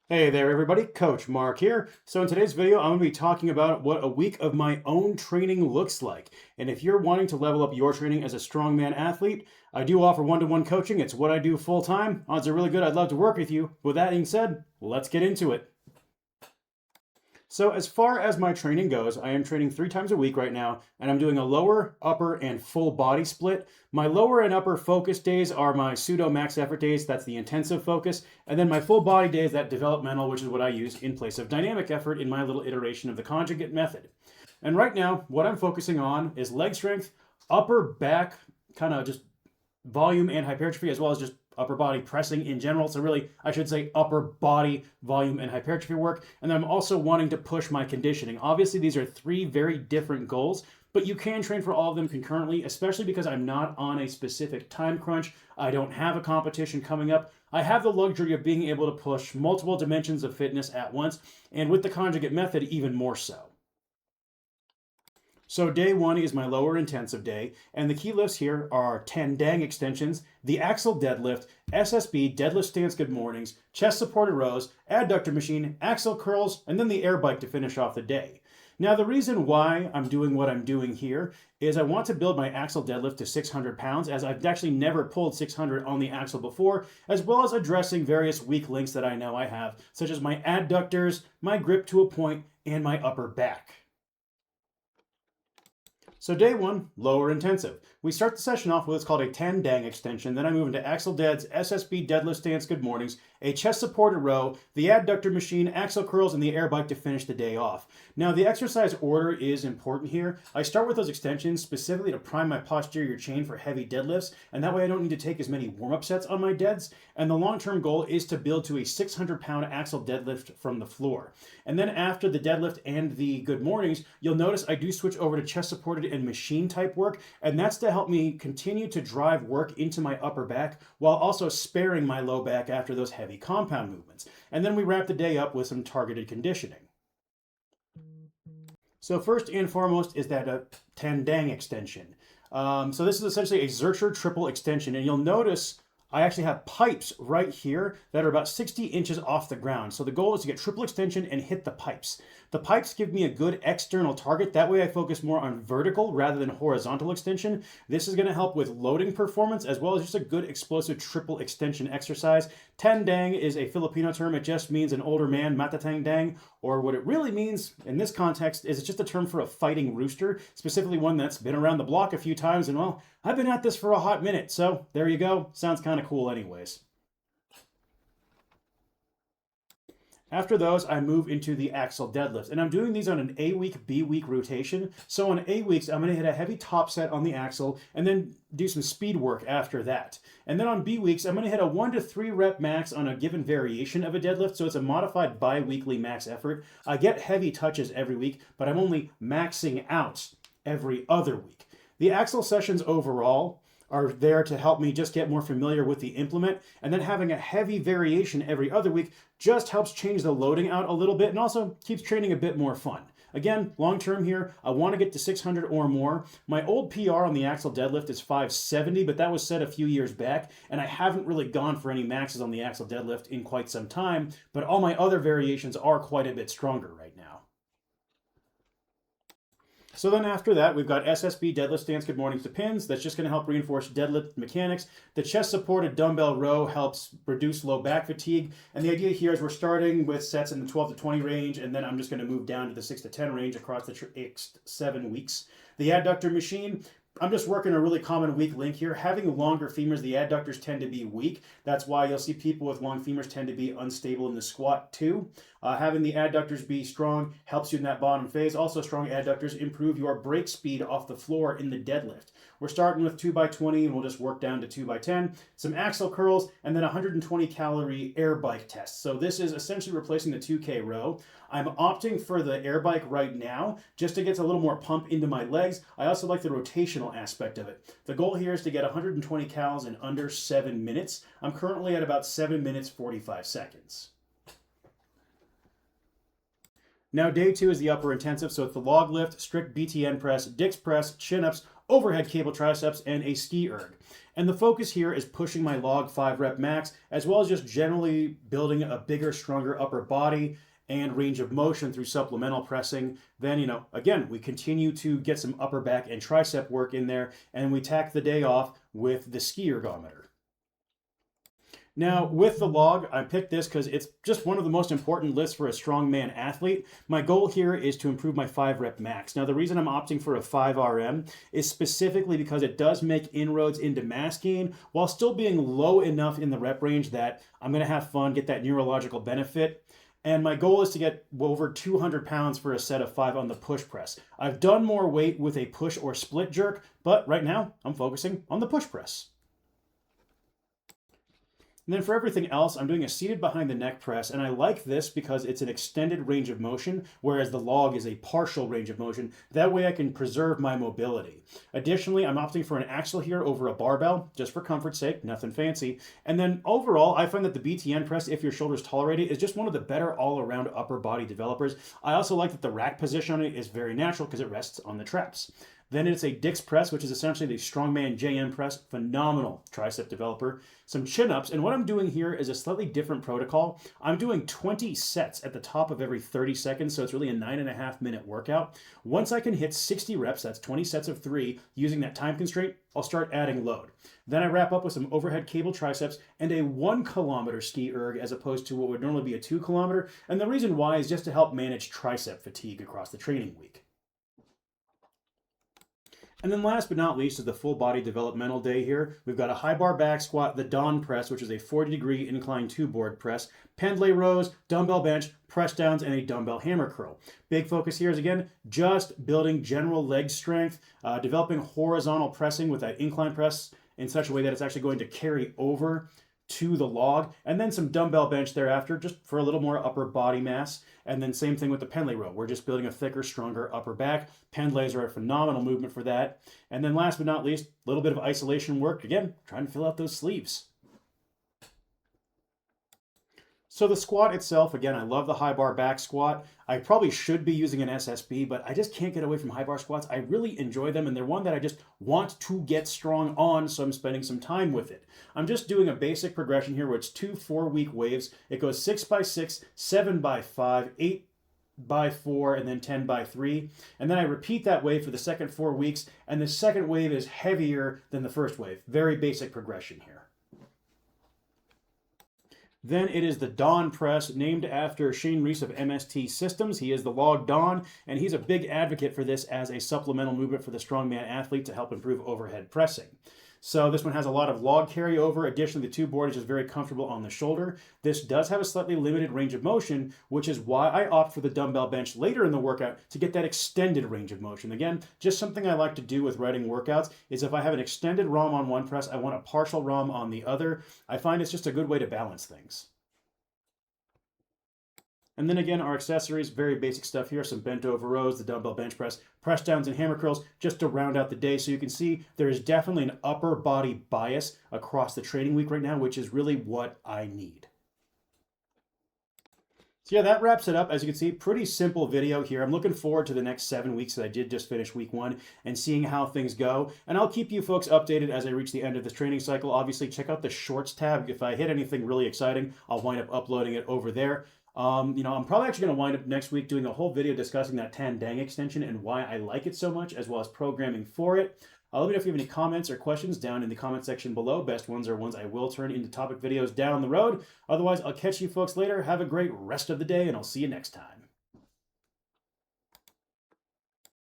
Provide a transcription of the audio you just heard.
Hey there, everybody. Coach Mark here. So, in today's video, I'm going to be talking about what a week of my own training looks like. And if you're wanting to level up your training as a strongman athlete, I do offer one-to-one coaching. It's what I do full time. Odds are really good. I'd love to work with you. With that being said, let's get into it. So, as far as my training goes, I am training 3 times a week right now, and I'm doing a lower, upper, and full body split. My lower and upper focus days are my pseudo max effort days, that's the intensive focus, and then my full body days, that developmental, which is what I use in place of dynamic effort in my little iteration of the conjugate method. And right now, what I'm focusing on is leg strength, upper back, kind of just volume and hypertrophy, as well as just upper body pressing in general. So really, I should say upper body volume and hypertrophy work. And then I'm also wanting to push my conditioning. Obviously, these are 3 very different goals, but you can train for all of them concurrently, especially because I'm not on a specific time crunch. I don't have a competition coming up. I have the luxury of being able to push multiple dimensions of fitness at once, and with the conjugate method, even more so. So day 1 is my lower intensive day, and the key lifts here are 10 dang extensions, the axle deadlift, SSB, deadlift stance good mornings, chest supported rows, adductor machine, axle curls, and then the air bike to finish off the day. Now the reason why I'm doing what I'm doing here is I want to build my axle deadlift to 600 pounds, as I've actually never pulled 600 on the axle before, as well as addressing various weak links that I know I have, such as my adductors, my grip to a point, and my upper back. So day 1, lower intensive. We start the session off with what's called a 10 dang extension. Then I move into axle deads, SSB deadlift stance good mornings, a chest supported row, the adductor machine, axle curls, and the air bike to finish the day off. Now the exercise order is important here. I start with those extensions specifically to prime my posterior chain for heavy deadlifts, and that way I don't need to take as many warm-up sets on my deads. And the long-term goal is to build to a 600-pound axle deadlift from the floor. And then after the deadlift and the good mornings, you'll notice I do switch over to chest supported and machine type work, and that's to help me continue to drive work into my upper back while also sparing my low back after those heavy compound movements. And then we wrap the day up with some targeted conditioning. So first and foremost is that 10 dang extension. So this is essentially a Zercher triple extension, and you'll notice I actually have pipes right here that are about 60 inches off the ground. So the goal is to get triple extension and hit the pipes. The pipes give me a good external target. That way I focus more on vertical rather than horizontal extension. This is going to help with loading performance as well as just a good explosive triple extension exercise. 10 dang is a Filipino term. It just means an older man, matatang dang, or what it really means in this context is it's just a term for a fighting rooster, specifically one that's been around the block a few times, and well, I've been at this for a hot minute, so there you go. Sounds kind of cool anyways. After those, I move into the axle deadlift, and I'm doing these on an A week, B week rotation. So on A weeks, I'm going to hit a heavy top set on the axle and then do some speed work after that. And then on B weeks, I'm going to hit a 1 to 3 rep max on a given variation of a deadlift. So it's a modified bi-weekly max effort. I get heavy touches every week, but I'm only maxing out every other week. The axle sessions overall are there to help me just get more familiar with the implement, and then having a heavy variation every other week just helps change the loading out a little bit and also keeps training a bit more fun. Again, long term here, I want to get to 600 or more. My old PR on the axle deadlift is 570, but that was set a few years back, and I haven't really gone for any maxes on the axle deadlift in quite some time, but all my other variations are quite a bit stronger right now. So then after that, we've got SSB deadlift stance good mornings to pins. That's just going to help reinforce deadlift mechanics. The chest supported dumbbell row helps reduce low back fatigue. And the idea here is we're starting with sets in the 12 to 20 range, and then I'm just going to move down to the 6 to 10 range across the next 7 weeks. The adductor machine, I'm just working a really common weak link here. Having longer femurs, the adductors tend to be weak. That's why you'll see people with long femurs tend to be unstable in the squat too. Having the adductors be strong helps you in that bottom phase. Also, strong adductors improve your break speed off the floor in the deadlift. We're starting with 2x20 and we'll just work down to 2x10. Some axle curls and then 120 calorie air bike test. So this is essentially replacing the 2K row. I'm opting for the air bike right now just to get a little more pump into my legs. I also like the rotational aspect of it. The goal here is to get 120 cals in under 7 minutes. I'm currently at about 7 minutes 45 seconds. Now day 2 is the upper intensive, so it's the log lift, strict BTN press, Dick's press, chin-ups, overhead cable triceps, and a ski erg. And the focus here is pushing my log 5 rep max, as well as just generally building a bigger, stronger upper body and range of motion through supplemental pressing. Then, again, we continue to get some upper back and tricep work in there, and we tack the day off with the ski ergometer. Now, with the log, I picked this because it's just one of the most important lifts for a strongman athlete. My goal here is to improve my 5 rep max. Now, the reason I'm opting for a 5 RM is specifically because it does make inroads into mass gain while still being low enough in the rep range that I'm going to have fun, get that neurological benefit. And my goal is to get over 200 pounds for a set of 5 on the push press. I've done more weight with a push or split jerk, but right now I'm focusing on the push press. And then for everything else, I'm doing a seated behind the neck press, and I like this because it's an extended range of motion, whereas the log is a partial range of motion. That way I can preserve my mobility. Additionally, I'm opting for an axle here over a barbell, just for comfort's sake, nothing fancy. And then overall, I find that the BTN press, if your shoulders tolerate it, is just one of the better all-around upper body developers. I also like that the rack position on it is very natural because it rests on the traps. Then it's a Dix press, which is essentially the Strongman JM press. Phenomenal tricep developer. Some chin-ups, and what I'm doing here is a slightly different protocol. I'm doing 20 sets at the top of every 30 seconds, so it's really a 9.5-minute workout. Once I can hit 60 reps, that's 20 sets of 3, using that time constraint, I'll start adding load. Then I wrap up with some overhead cable triceps and a 1 kilometer ski erg as opposed to what would normally be a 2 kilometer. And the reason why is just to help manage tricep fatigue across the training week. And then last but not least is the full body developmental day here. We've got a high bar back squat, the Dawn press, which is a 40-degree incline 2-board press, pendlay rows, dumbbell bench, press downs, and a dumbbell hammer curl. Big focus here is, again, just building general leg strength, developing horizontal pressing with that incline press in such a way that it's actually going to carry over to the log, and then some dumbbell bench thereafter just for a little more upper body mass. And then same thing with the pendlay row. We're just building a thicker, stronger upper back. Pendlays are a phenomenal movement for that. And then last but not least, a little bit of isolation work. Again, trying to fill out those sleeves. So the squat itself, again, I love the high bar back squat. I probably should be using an SSB, but I just can't get away from high bar squats. I really enjoy them, and they're one that I just want to get strong on, so I'm spending some time with it. I'm just doing a basic progression here where it's 2 4-week waves. It goes 6 by 6, 7 by 5, 8 by 4, and then 10 by 3. And then I repeat that wave for the second 4 weeks, and the second wave is heavier than the first wave. Very basic progression here. Then it is the Dawn press, named after Shane Reese of MST Systems. He is the log Dawn, and he's a big advocate for this as a supplemental movement for the strongman athlete to help improve overhead pressing. So this one has a lot of log carryover. Additionally, the 2-board is just very comfortable on the shoulder. This does have a slightly limited range of motion, which is why I opt for the dumbbell bench later in the workout to get that extended range of motion. Again, just something I like to do with writing workouts is if I have an extended ROM on one press, I want a partial ROM on the other. I find it's just a good way to balance things. And then again, our accessories, very basic stuff here, some bent over rows, the dumbbell bench press, press downs and hammer curls, just to round out the day. So you can see there is definitely an upper body bias across the training week right now, which is really what I need. So yeah, that wraps it up. As you can see, pretty simple video here. I'm looking forward to the next 7 weeks that I did just finish week 1 and seeing how things go. And I'll keep you folks updated as I reach the end of this training cycle. Obviously, check out the shorts tab. If I hit anything really exciting, I'll wind up uploading it over there. I'm probably actually going to wind up next week doing a whole video discussing that Tandang extension and why I like it so much, as well as programming for it. Let me know if you have any comments or questions down in the comment section below. Best ones are ones I will turn into topic videos down the road. Otherwise, I'll catch you folks later. Have a great rest of the day, and I'll see you next time.